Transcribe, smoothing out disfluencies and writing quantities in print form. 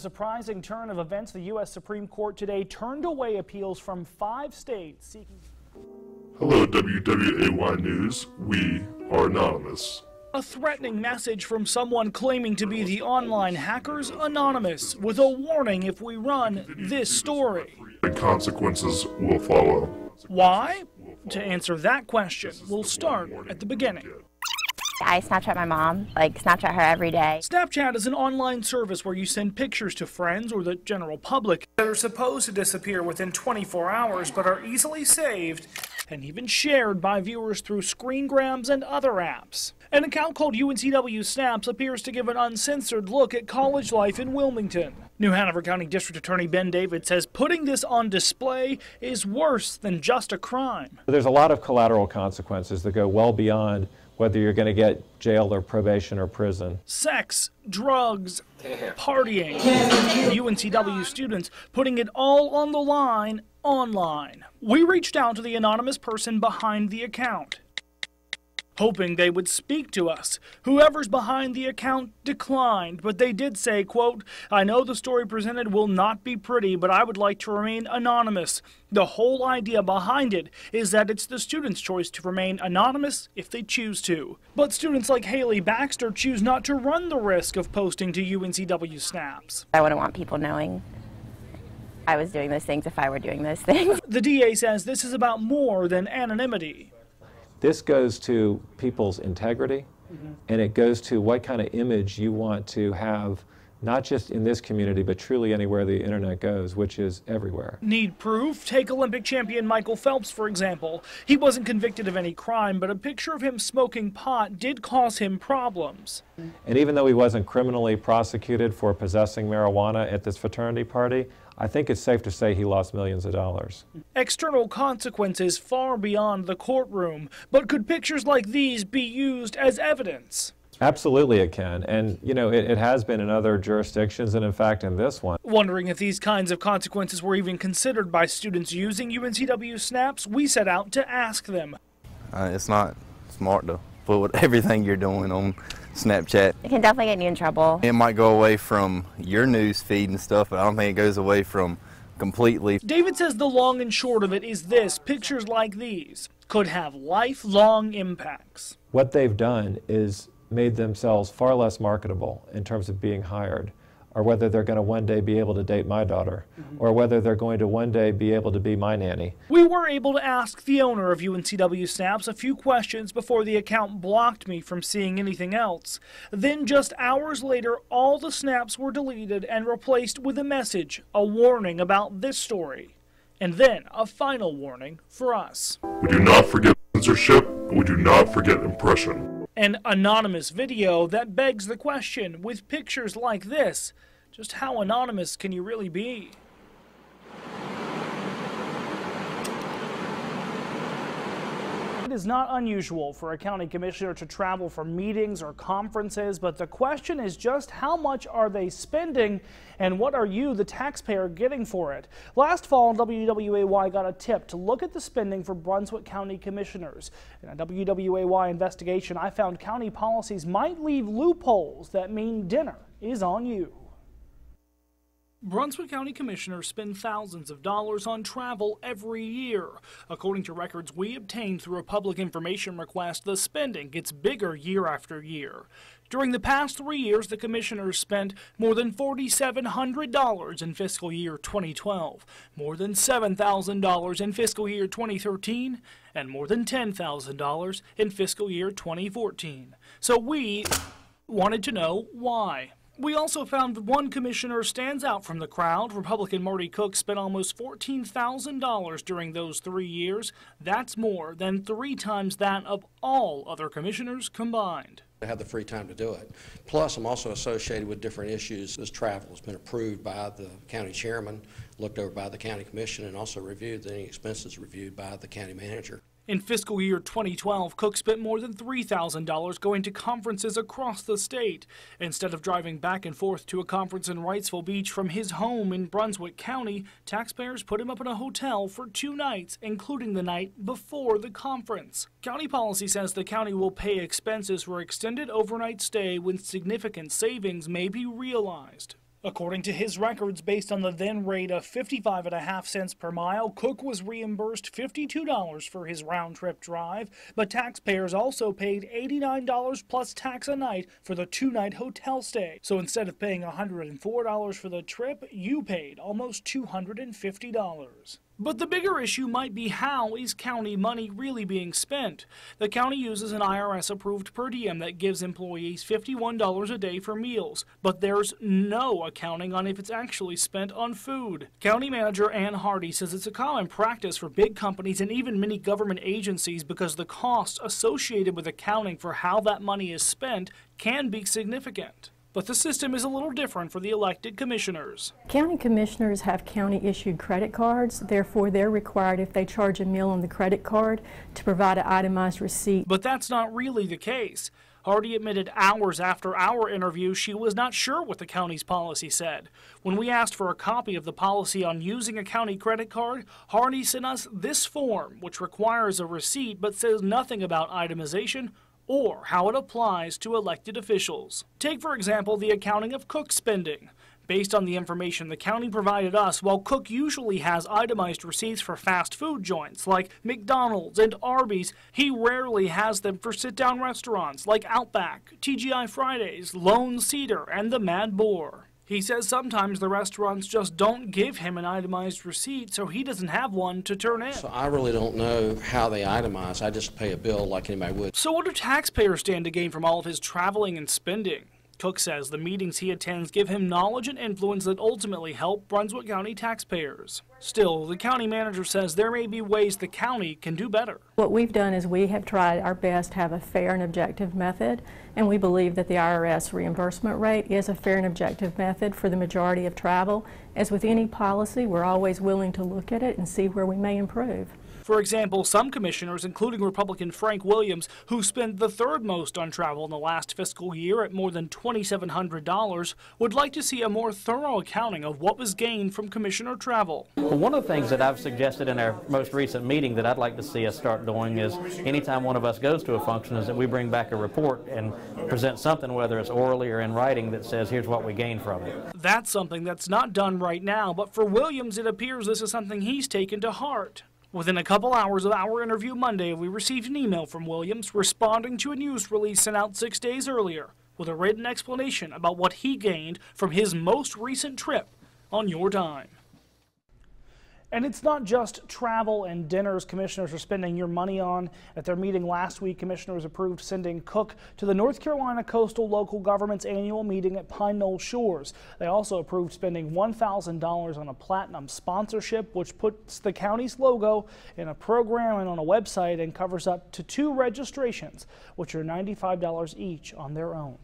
surprising turn of events, the U.S. Supreme Court today turned away appeals from 5 states seeking... Hello, WWAY News. We are anonymous. A threatening message from someone claiming to be the online hackers Anonymous, with a warning if we run this story. And consequences will follow. Why? To answer that question, we'll start at the beginning. I Snapchat my mom, Snapchat her every day. Snapchat is an online service where you send pictures to friends or the general public that are supposed to disappear within 24 hours but are easily saved and even shared by viewers through screengrams and other apps. An account called UNCW Snaps appears to give an uncensored look at college life in Wilmington. New Hanover County District Attorney Ben David says putting this on display is worse than just a crime. There's a lot of collateral consequences that go well beyond whether you're going to get jail or probation or prison. Sex, drugs, partying. UNCW students putting it all on the line online. We reached out to the anonymous person behind the account, hoping they would speak to us. Whoever's behind the account declined, but they did say, quote, "I know the story presented will not be pretty, but I would like to remain anonymous. The whole idea behind it is that it's the students' choice to remain anonymous if they choose to. But students like Haley Baxter choose not to run the risk of posting to UNCW Snaps." I wouldn't want people knowing I was doing those things if I were doing those things. The DA says this is about more than anonymity. This goes to people's integrity, and it goes to what kind of image you want to have, not just in this community, but truly anywhere the internet goes, which is everywhere. Need proof? Take Olympic champion Michael Phelps, for example. He wasn't convicted of any crime, but a picture of him smoking pot did cause him problems. And even though he wasn't criminally prosecuted for possessing marijuana at this fraternity party, I think it's safe to say he lost millions of dollars. External consequences far beyond the courtroom, but could pictures like these be used as evidence? Absolutely it can, and you know, it has been in other jurisdictions, and in fact in this one. Wondering if these kinds of consequences were even considered by students using UNCW Snaps, we set out to ask them. It's not smart to put everything you're doing on Snapchat. It can definitely get you in trouble. It might go away from your news feed and stuff, but I don't think it goes away from completely. David says the long and short of it is this: pictures like these could have lifelong impacts. What they've done is made themselves far less marketable in terms of being hired, or whether they're going to one day be able to date my daughter, or whether they're going to one day be able to be my nanny. We were able to ask the owner of UNCW Snaps a few questions before the account blocked me from seeing anything else. Then just hours later, all the snaps were deleted and replaced with a message, a warning about this story. And then a final warning for us. We do not forget censorship, we do not forget impression. An anonymous video that begs the question, with pictures like this, just how anonymous can you really be? It is not unusual for a county commissioner to travel for meetings or conferences, but the question is just how much are they spending and what are you, the taxpayer, getting for it? Last fall, WWAY got a tip to look at the spending for Brunswick County commissioners. In a WWAY investigation, I found county policies might leave loopholes that mean dinner is on you. Brunswick County commissioners spend thousands of dollars on travel every year. According to records we obtained through a public information request, the spending gets bigger year after year. During the past 3 years, the commissioners spent more than $4,700 in fiscal year 2012, more than $7,000 in fiscal year 2013, and more than $10,000 in fiscal year 2014. So we wanted to know why. We also found that one commissioner stands out from the crowd. Republican Marty Cook spent almost $14,000 during those 3 years. That's more than 3 times that of all other commissioners combined. I have the free time to do it. Plus, I'm also associated with different issues. This travel has been approved by the county chairman, looked over by the county commission, and also reviewed, any expenses reviewed by the county manager. In fiscal year 2012, Cook spent more than $3,000 going to conferences across the state. Instead of driving back and forth to a conference in Wrightsville Beach from his home in Brunswick County, taxpayers put him up in a hotel for 2 nights, including the night before the conference. County policy says the county will pay expenses for extended overnight stay when significant savings may be realized. According to his records, based on the then rate of 55.5 cents per mile, Cook was reimbursed $52 for his round-trip drive, but taxpayers also paid $89 plus tax a night for the 2-night hotel stay. So instead of paying $104 for the trip, you paid almost $250. But the bigger issue might be, how is county money really being spent? The county uses an IRS-approved per diem that gives employees $51 a day for meals, but there's no accounting on if it's actually spent on food. County Manager Ann Hardy says it's a common practice for big companies and even many government agencies because the costs associated with accounting for how that money is spent can be significant. But the system is a little different for the elected commissioners. County commissioners have county-issued credit cards. Therefore, they're required, if they charge a meal on the credit card, to provide an itemized receipt. But that's not really the case. Hardy admitted hours after our interview she was not sure what the county's policy said. When we asked for a copy of the policy on using a county credit card, Hardy sent us this form, which requires a receipt but says nothing about itemization or how it applies to elected officials. Take, for example, the accounting of Cook spending. Based on the information the county provided us, while Cook usually has itemized receipts for fast food joints like McDonald's and Arby's, he rarely has them for sit-down restaurants like Outback, TGI Fridays, Lone Cedar, and the Mad Boar. He says sometimes the restaurants just don't give him an itemized receipt, so he doesn't have one to turn in. So I really don't know how they itemize. I just pay a bill like anybody would. So what do taxpayers stand to gain from all of his traveling and spending? Cook says the meetings he attends give him knowledge and influence that ultimately help Brunswick County taxpayers. Still, the county manager says there may be ways the county can do better. What we've done is we have tried our best to have a fair and objective method, and we believe that the IRS reimbursement rate is a fair and objective method for the majority of travel. As with any policy, we're always willing to look at it and see where we may improve. For example, some commissioners, including Republican Frank Williams, who spent the third most on travel in the last fiscal year at more than $2,700, would like to see a more thorough accounting of what was gained from commissioner travel. Well, one of the things that I've suggested in our most recent meeting that I'd like to see us start doing is anytime one of us goes to a function is that we bring back a report and present something, whether it's orally or in writing, that says here's what we gained from it. That's something that's not done right now, but for Williams it appears this is something he's taken to heart. Within a couple hours of our interview Monday, we received an email from Williams responding to a news release sent out 6 days earlier with a written explanation about what he gained from his most recent trip on your dime. And it's not just travel and dinners commissioners are spending your money on. At their meeting last week, commissioners approved sending Cook to the North Carolina Coastal Local Government's annual meeting at Pine Knoll Shores. They also approved spending $1,000 on a platinum sponsorship, which puts the county's logo in a program and on a website and covers up to 2 registrations, which are $95 each on their own.